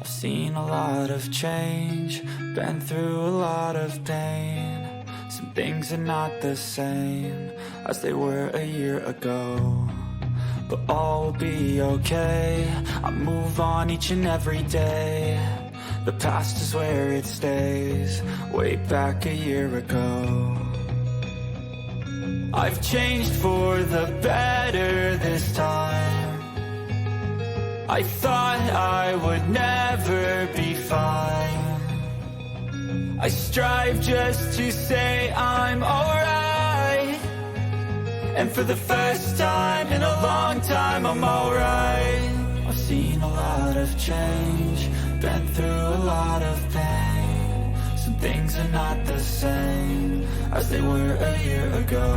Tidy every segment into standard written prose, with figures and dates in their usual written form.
I've seen a lot of change, been through a lot of pain. Some things are not the same as they were a year ago, but all will be okay. I move on each and every day. The past is where it stays, way back a year ago. I've changed for the better this time. I thought I would never be fine. I strive just to say I'm alright, and for the first time in a long time I'm alright. I've seen a lot of change, been through a lot of pain. Some things are not the same as they were a year ago,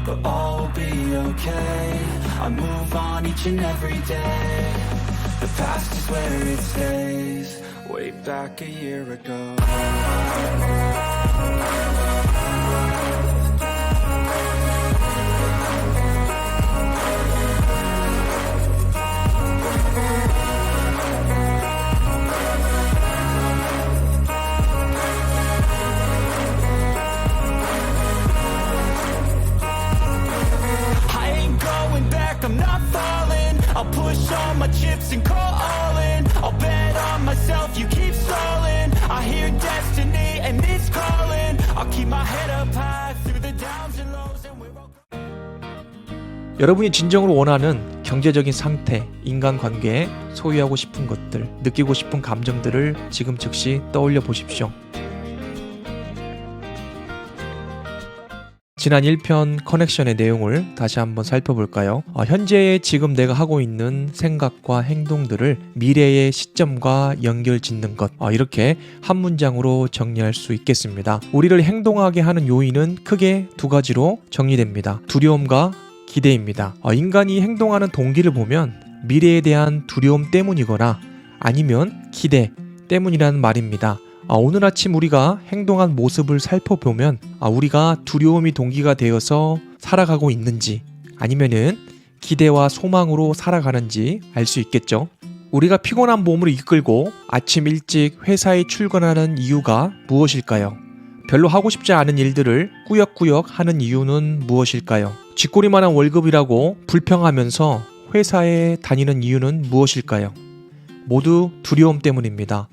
but all will be okay. I move on each and every day. The past is where it stays, way back a year ago. I'm not falling, I'll push all my chips and call all in. I'll bet on myself, you keep stalling. I hear destiny and it's calling. I'll keep my head up high through the downs and lows and we're all... 여러분이 진정으로 원하는 경제적인 상태, 인간관계, 소유하고 싶은 것들, 느끼고 싶은 감정들을 지금 즉시 떠올려 보십시오. 지난 1편 커넥션의 내용을 다시 한번 살펴볼까요? 현재 지금 내가 하고 있는 생각과 행동들을 미래의 시점과 연결 짓는 것, 이렇게 한 문장으로 정리할 수 있겠습니다. 우리를 행동하게 하는 요인은 크게 두 가지로 정리됩니다. 두려움과 기대입니다. 인간이 행동하는 동기를 보면 미래에 대한 두려움 때문이거나 아니면 기대 때문이라는 말입니다. 오늘 아침 우리가 행동한 모습을 살펴보면 우리가 두려움이 동기가 되어서 살아가고 있는지 아니면은 기대와 소망으로 살아가는지 알 수 있겠죠. 우리가 피곤한 몸을 이끌고 아침 일찍 회사에 출근하는 이유가 무엇일까요? 별로 하고 싶지 않은 일들을 꾸역꾸역 하는 이유는 무엇일까요? 쥐꼬리만한 월급이라고 불평하면서 회사에 다니는 이유는 무엇일까요? 모두 두려움 때문입니다.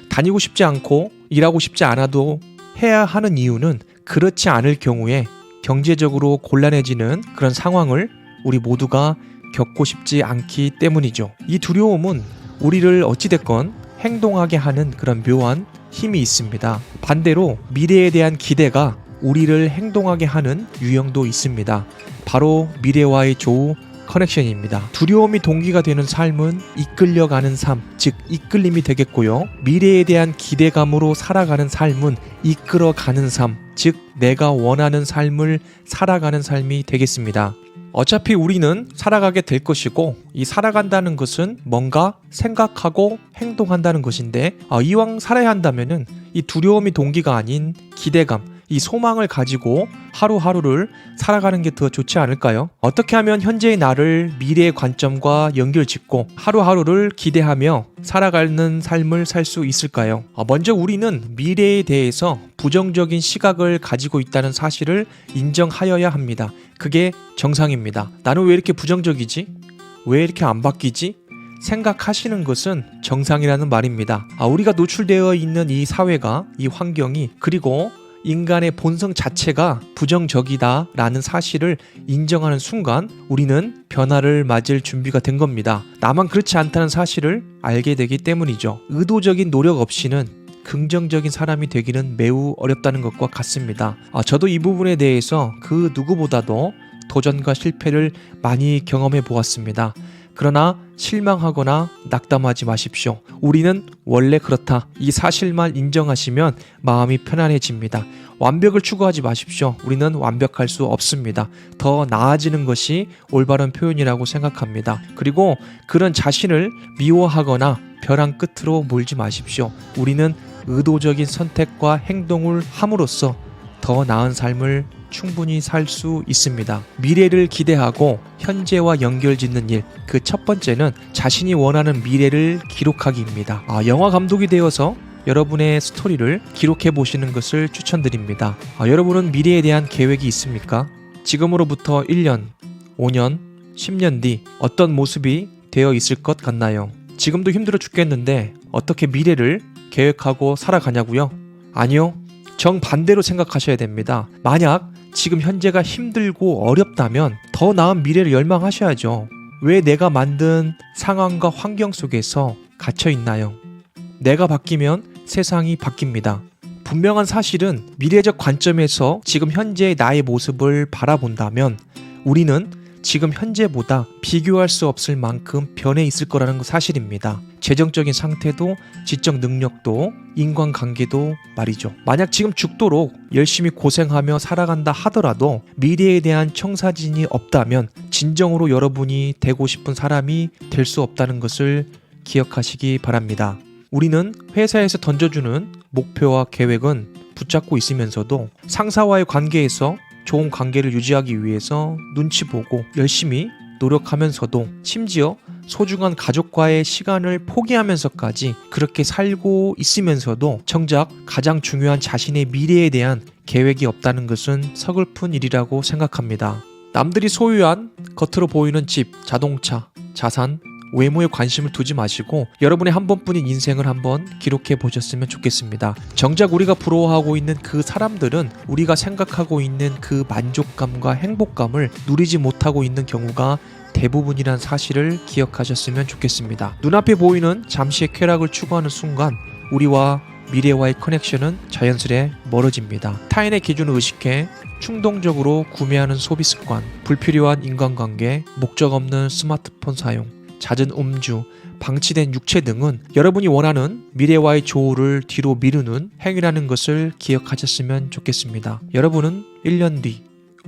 다니고 싶지 않고 일하고 싶지 않아도 해야 하는 이유는 그렇지 않을 경우에 경제적으로 곤란해지는 그런 상황을 우리 모두가 겪고 싶지 않기 때문이죠. 이 두려움은 우리를 어찌됐건 행동하게 하는 그런 묘한 힘이 있습니다. 반대로 미래에 대한 기대가 우리를 행동하게 하는 유형도 있습니다. 바로 미래와의 조우 커넥션입니다. 두려움이 동기가 되는 삶은 이끌려가는 삶, 즉 이끌림이 되겠고요. 미래에 대한 기대감으로 살아가는 삶은 이끌어가는 삶, 즉 내가 원하는 삶을 살아가는 삶이 되겠습니다. 어차피 우리는 살아가게 될 것이고 이 살아간다는 것은 뭔가 생각하고 행동한다는 것인데 이왕 살아야 한다면은 이 두려움이 동기가 아닌 기대감, 이 소망을 가지고 하루하루를 살아가는 게 더 좋지 않을까요? 어떻게 하면 현재의 나를 미래의 관점과 연결짓고 하루하루를 기대하며 살아가는 삶을 살 수 있을까요? 먼저 우리는 미래에 대해서 부정적인 시각을 가지고 있다는 사실을 인정하여야 합니다. 그게 정상입니다. 나는 왜 이렇게 부정적이지? 왜 이렇게 안 바뀌지? 생각하시는 것은 정상이라는 말입니다. 우리가 노출되어 있는 이 사회가, 이 환경이, 그리고 인간의 본성 자체가 부정적이다라는 사실을 인정하는 순간 우리는 변화를 맞을 준비가 된 겁니다. 나만 그렇지 않다는 사실을 알게 되기 때문이죠. 의도적인 노력 없이는 긍정적인 사람이 되기는 매우 어렵다는 것과 같습니다. 저도 이 부분에 대해서 그 누구보다도 도전과 실패를 많이 경험해 보았습니다. 그러나 실망하거나 낙담하지 마십시오. 우리는 원래 그렇다. 이 사실만 인정하시면 마음이 편안해집니다. 완벽을 추구하지 마십시오. 우리는 완벽할 수 없습니다. 더 나아지는 것이 올바른 표현이라고 생각합니다. 그리고 그런 자신을 미워하거나 벼랑 끝으로 몰지 마십시오. 우리는 의도적인 선택과 행동을 함으로써 더 나은 삶을 충분히 살 수 있습니다. 미래를 기대하고 현재와 연결짓는 일, 그 첫 번째는 자신이 원하는 미래를 기록하기입니다. 영화 감독이 되어서 여러분의 스토리를 기록해 보시는 것을 추천드립니다. 여러분은 미래에 대한 계획이 있습니까? 지금으로부터 1년, 5년, 10년 뒤 어떤 모습이 되어 있을 것 같나요? 지금도 힘들어 죽겠는데 어떻게 미래를 계획하고 살아가냐고요? 아니요. 정반대로 생각하셔야 됩니다. 만약 지금 현재가 힘들고 어렵다면 더 나은 미래를 열망하셔야죠. 왜 내가 만든 상황과 환경 속에서 갇혀 있나요? 내가 바뀌면 세상이 바뀝니다. 분명한 사실은 미래적 관점에서 지금 현재의 나의 모습을 바라본다면 우리는 지금 현재보다 비교할 수 없을 만큼 변해 있을 거라는 사실입니다. 재정적인 상태도, 지적 능력도, 인간관계도 말이죠. 만약 지금 죽도록 열심히 고생하며 살아간다 하더라도 미래에 대한 청사진이 없다면 진정으로 여러분이 되고 싶은 사람이 될 수 없다는 것을 기억하시기 바랍니다. 우리는 회사에서 던져주는 목표와 계획은 붙잡고 있으면서도 상사와의 관계에서 좋은 관계를 유지하기 위해서 눈치 보고 열심히 노력하면서도 심지어 소중한 가족과의 시간을 포기하면서까지 그렇게 살고 있으면서도 정작 가장 중요한 자신의 미래에 대한 계획이 없다는 것은 서글픈 일이라고 생각합니다. 남들이 소유한 겉으로 보이는 집, 자동차, 자산, 외모에 관심을 두지 마시고 여러분의 한 번뿐인 인생을 한번 기록해 보셨으면 좋겠습니다. 정작 우리가 부러워하고 있는 그 사람들은 우리가 생각하고 있는 그 만족감과 행복감을 누리지 못하고 있는 경우가 대부분이란 사실을 기억하셨으면 좋겠습니다. 눈앞에 보이는 잠시의 쾌락을 추구하는 순간 우리와 미래와의 커넥션은 자연스레 멀어집니다. 타인의 기준을 의식해 충동적으로 구매하는 소비 습관, 불필요한 인간관계, 목적 없는 스마트폰 사용, 잦은 음주, 방치된 육체 등은 여러분이 원하는 미래와의 조우를 뒤로 미루는 행위라는 것을 기억하셨으면 좋겠습니다. 여러분은 1년 뒤,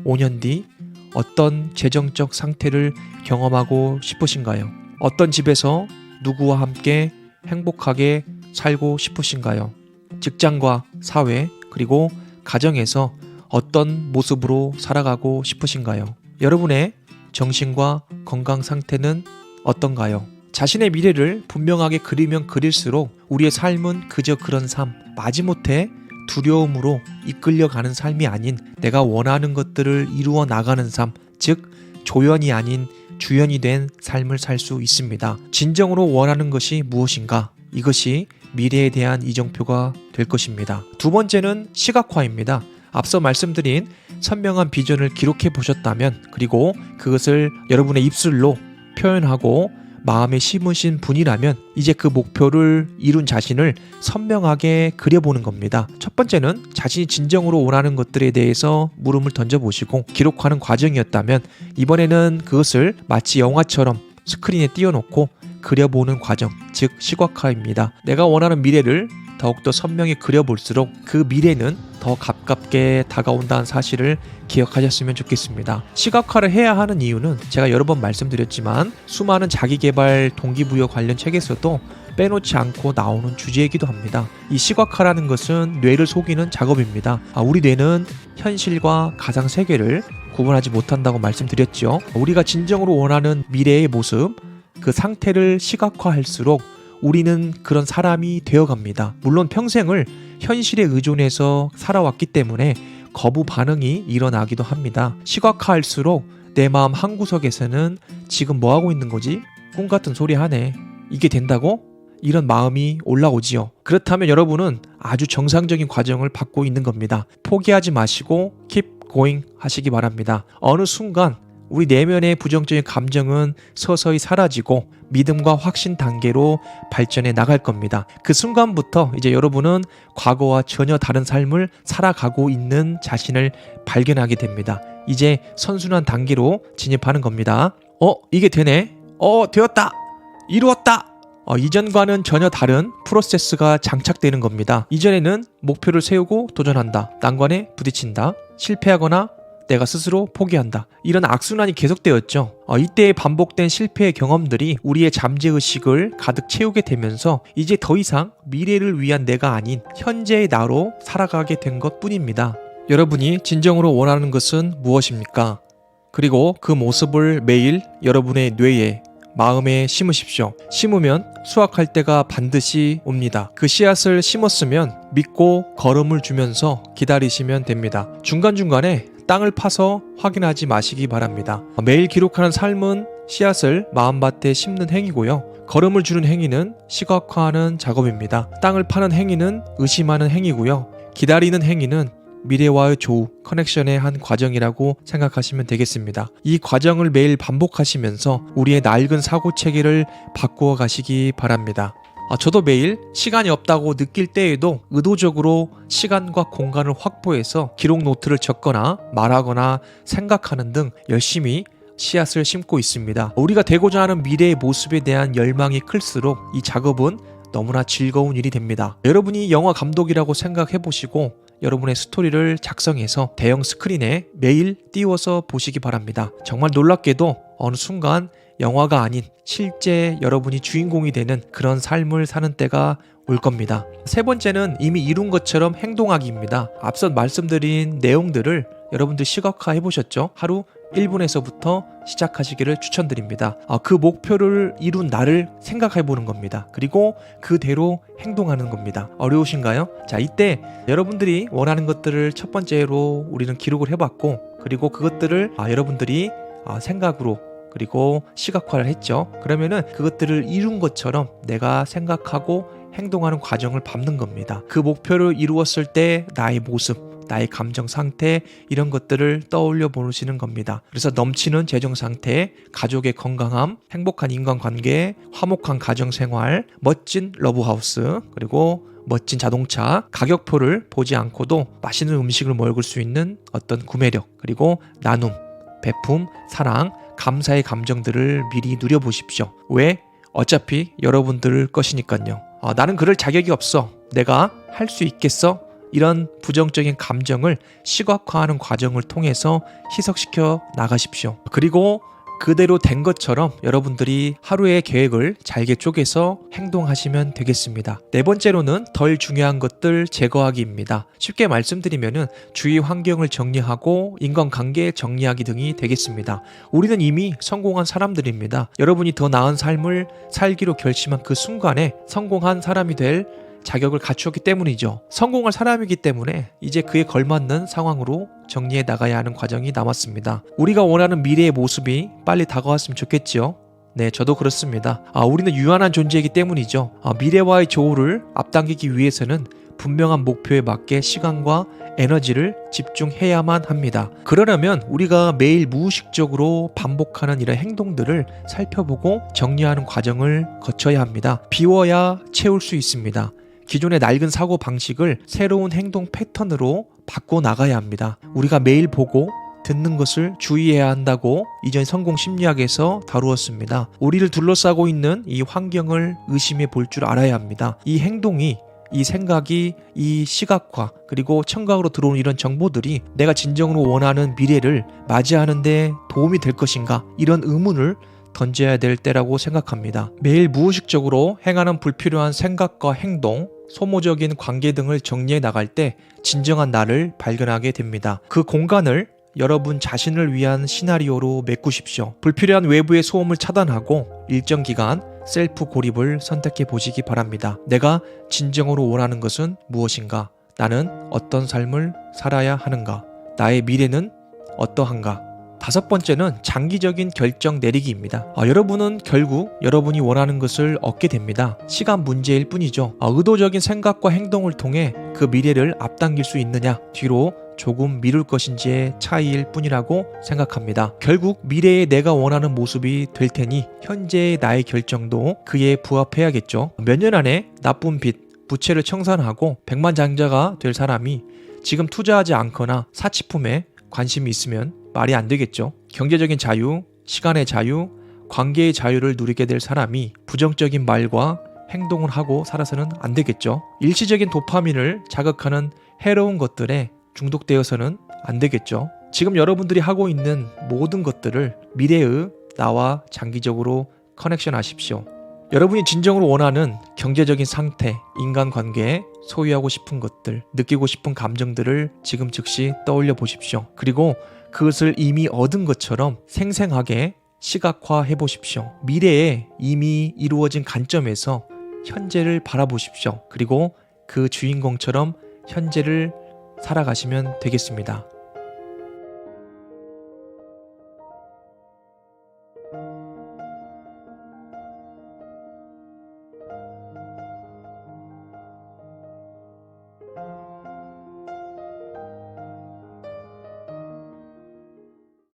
5년 뒤 어떤 재정적 상태를 경험하고 싶으신가요? 어떤 집에서 누구와 함께 행복하게 살고 싶으신가요? 직장과 사회 그리고 가정에서 어떤 모습으로 살아가고 싶으신가요? 여러분의 정신과 건강 상태는 어떤가요? 자신의 미래를 분명하게 그리면 그릴수록 우리의 삶은 그저 그런 삶, 마지못해 두려움으로 이끌려가는 삶이 아닌 내가 원하는 것들을 이루어 나가는 삶, 즉 조연이 아닌 주연이 된 삶을 살 수 있습니다. 진정으로 원하는 것이 무엇인가? 이것이 미래에 대한 이정표가 될 것입니다. 두 번째는 시각화입니다. 앞서 말씀드린 선명한 비전을 기록해 보셨다면 그리고 그것을 여러분의 입술로 표현하고 마음에 심으신 분이라면 이제 그 목표를 이룬 자신을 선명하게 그려보는 겁니다. 첫 번째는 자신이 진정으로 원하는 것들에 대해서 물음을 던져보시고 기록하는 과정이었다면 이번에는 그것을 마치 영화처럼 스크린에 띄워놓고 그려보는 과정, 즉 시각화입니다. 내가 원하는 미래를 더욱더 선명히 그려볼수록 그 미래는 더 가깝게 다가온다는 사실을 기억하셨으면 좋겠습니다. 시각화를 해야 하는 이유는 제가 여러 번 말씀드렸지만 수많은 자기계발 동기부여 관련 책에서도 빼놓지 않고 나오는 주제이기도 합니다. 이 시각화라는 것은 뇌를 속이는 작업입니다. 우리 뇌는 현실과 가상 세계를 구분하지 못한다고 말씀드렸죠. 우리가 진정으로 원하는 미래의 모습, 그 상태를 시각화할수록 우리는 그런 사람이 되어갑니다. 물론 평생을 현실에 의존해서 살아왔기 때문에 거부 반응이 일어나기도 합니다. 시각화할수록 내 마음 한구석에서는 지금 뭐하고 있는 거지? 꿈 같은 소리 하네. 이게 된다고? 이런 마음이 올라오지요. 그렇다면 여러분은 아주 정상적인 과정을 받고 있는 겁니다. 포기하지 마시고 keep going 하시기 바랍니다. 어느 순간 우리 내면의 부정적인 감정은 서서히 사라지고 믿음과 확신 단계로 발전해 나갈 겁니다. 그 순간부터 이제 여러분은 과거와 전혀 다른 삶을 살아가고 있는 자신을 발견하게 됩니다. 이제 선순환 단계로 진입하는 겁니다. 이게 되네? 되었다! 이루었다! 이전과는 전혀 다른 프로세스가 장착되는 겁니다. 이전에는 목표를 세우고 도전한다. 난관에 부딪힌다. 실패하거나 내가 스스로 포기한다. 이런 악순환이 계속되었죠. 이때 반복된 실패의 경험들이 우리의 잠재의식을 가득 채우게 되면서 이제 더 이상 미래를 위한 내가 아닌 현재의 나로 살아가게 된 것 뿐입니다. 여러분이 진정으로 원하는 것은 무엇입니까? 그리고 그 모습을 매일 여러분의 뇌에, 마음에 심으십시오. 심으면 수확할 때가 반드시 옵니다. 그 씨앗을 심었으면 믿고 걸음을 주면서 기다리시면 됩니다. 중간중간에 땅을 파서 확인하지 마시기 바랍니다. 매일 기록하는 삶은 씨앗을 마음밭에 심는 행위고요. 걸음을 주는 행위는 시각화하는 작업입니다. 땅을 파는 행위는 의심하는 행위고요. 기다리는 행위는 미래와의 조우, 커넥션의 한 과정이라고 생각하시면 되겠습니다. 이 과정을 매일 반복하시면서 우리의 낡은 사고체계를 바꾸어 가시기 바랍니다. 저도 매일 시간이 없다고 느낄 때에도 의도적으로 시간과 공간을 확보해서 기록 노트를 적거나 말하거나 생각하는 등 열심히 씨앗을 심고 있습니다. 우리가 되고자 하는 미래의 모습에 대한 열망이 클수록 이 작업은 너무나 즐거운 일이 됩니다. 여러분이 영화 감독이라고 생각해 보시고 여러분의 스토리를 작성해서 대형 스크린에 매일 띄워서 보시기 바랍니다. 정말 놀랍게도 어느 순간 영화가 아닌 실제 여러분이 주인공이 되는 그런 삶을 사는 때가 올 겁니다. 세 번째는 이미 이룬 것처럼 행동하기입니다. 앞서 말씀드린 내용들을 여러분들 시각화해 보셨죠? 하루 1분에서부터 시작하시기를 추천드립니다. 그 목표를 이룬 나를 생각해 보는 겁니다. 그리고 그대로 행동하는 겁니다. 어려우신가요? 자, 이때 여러분들이 원하는 것들을 첫 번째로 우리는 기록을 해봤고, 그리고 그것들을 여러분들이 생각으로 그리고 시각화를 했죠. 그러면은 그것들을 이룬 것처럼 내가 생각하고 행동하는 과정을 밟는 겁니다. 그 목표를 이루었을 때 나의 모습, 나의 감정 상태, 이런 것들을 떠올려 보시는 겁니다. 그래서 넘치는 재정 상태, 가족의 건강함, 행복한 인간관계, 화목한 가정생활, 멋진 러브하우스, 그리고 멋진 자동차, 가격표를 보지 않고도 맛있는 음식을 먹을 수 있는 어떤 구매력, 그리고 나눔, 베품, 사랑, 감사의 감정들을 미리 누려보십시오. 왜? 어차피 여러분들 것이니까요. 나는 그럴 자격이 없어. 내가 할 수 있겠어? 이런 부정적인 감정을 시각화하는 과정을 통해서 희석시켜 나가십시오. 그리고 그대로 된 것처럼 여러분들이 하루의 계획을 잘게 쪼개서 행동하시면 되겠습니다. 네 번째로는 덜 중요한 것들 제거하기입니다. 쉽게 말씀드리면은 주위 환경을 정리하고 인간관계 정리하기 등이 되겠습니다. 우리는 이미 성공한 사람들입니다. 여러분이 더 나은 삶을 살기로 결심한 그 순간에 성공한 사람이 될 자격을 갖추었기 때문이죠. 성공할 사람이기 때문에 이제 그에 걸맞는 상황으로 정리해 나가야 하는 과정이 남았습니다. 우리가 원하는 미래의 모습이 빨리 다가왔으면 좋겠지요. 네, 저도 그렇습니다. 우리는 유한한 존재이기 때문이죠. 미래와의 조우를 앞당기기 위해서는 분명한 목표에 맞게 시간과 에너지를 집중해야만 합니다. 그러려면 우리가 매일 무의식적으로 반복하는 이런 행동들을 살펴보고 정리하는 과정을 거쳐야 합니다. 비워야 채울 수 있습니다. 기존의 낡은 사고 방식을 새로운 행동 패턴으로 바꿔 나가야 합니다. 우리가 매일 보고 듣는 것을 주의해야 한다고 이전 성공 심리학에서 다루었습니다. 우리를 둘러싸고 있는 이 환경을 의심해 볼 줄 알아야 합니다. 이 행동이, 이 생각이, 이 시각화, 그리고 청각으로 들어오는 이런 정보들이 내가 진정으로 원하는 미래를 맞이하는 데 도움이 될 것인가? 이런 의문을 던져야 될 때라고 생각합니다. 매일 무의식적으로 행하는 불필요한 생각과 행동, 소모적인 관계 등을 정리해 나갈 때 진정한 나를 발견하게 됩니다. 그 공간을 여러분 자신을 위한 시나리오로 메꾸십시오. 불필요한 외부의 소음을 차단하고 일정 기간 셀프 고립을 선택해 보시기 바랍니다. 내가 진정으로 원하는 것은 무엇인가? 나는 어떤 삶을 살아야 하는가? 나의 미래는 어떠한가? 다섯 번째는 장기적인 결정 내리기입니다. 여러분은 결국 여러분이 원하는 것을 얻게 됩니다. 시간 문제일 뿐이죠. 의도적인 생각과 행동을 통해 그 미래를 앞당길 수 있느냐, 뒤로 조금 미룰 것인지의 차이일 뿐이라고 생각합니다. 결국 미래의 내가 원하는 모습이 될 테니 현재의 나의 결정도 그에 부합해야겠죠. 몇 년 안에 나쁜 빚, 부채를 청산하고 백만장자가 될 사람이 지금 투자하지 않거나 사치품에 관심이 있으면 말이 안 되겠죠. 경제적인 자유, 시간의 자유, 관계의 자유를 누리게 될 사람이 부정적인 말과 행동을 하고 살아서는 안 되겠죠. 일시적인 도파민을 자극하는 해로운 것들에 중독되어서는 안 되겠죠. 지금 여러분들이 하고 있는 모든 것들을 미래의 나와 장기적으로 커넥션 하십시오. 여러분이 진정으로 원하는 경제적인 상태, 인간관계, 소유하고 싶은 것들, 느끼고 싶은 감정들을 지금 즉시 떠올려 보십시오. 그리고 그것을 이미 얻은 것처럼 생생하게 시각화해 보십시오. 미래에 이미 이루어진 관점에서 현재를 바라보십시오. 그리고 그 주인공처럼 현재를 살아가시면 되겠습니다.